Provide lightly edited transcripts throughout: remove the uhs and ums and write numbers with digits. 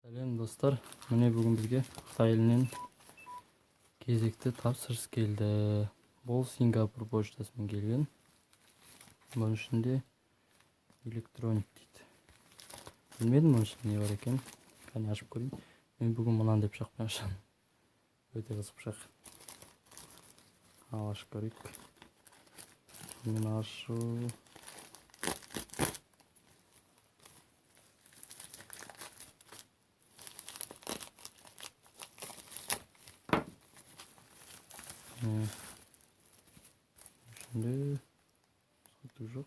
Сәлем достар, міне бүгін бізге Қытай елінен кезекті тапсырыс келді. Бұл Сингапур почтасымен келген. Бұның ішінде электроник дейді. Білмедім бұның ішінде не бар екен. Қане ашып көрейін. Мен бүгін мұнан деп шақпен ашам. Өте қызық шақ. Ал ашып көрейік. Мен ашу. Şimdi sıkıntı yok.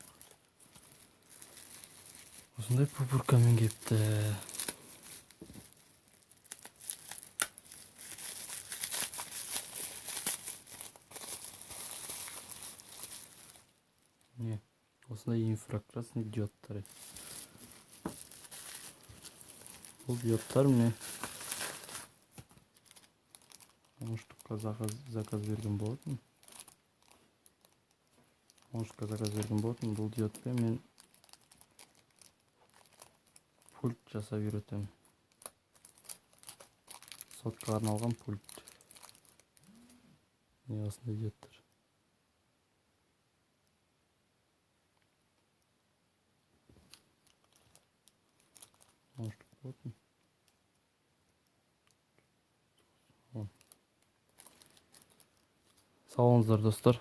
Осындай пупыркамен кепті. Не, осындай инфракрасный диодтар. Бұл диодтар міне 10 штукка заказ берген болатын. 10 штукка заказ берген болатын. Бұл диодпен мен пульт жасап үйретемін. Сотқа арналған пульт. Не осындай диодтар. болатын. Сау болыңыздар достар.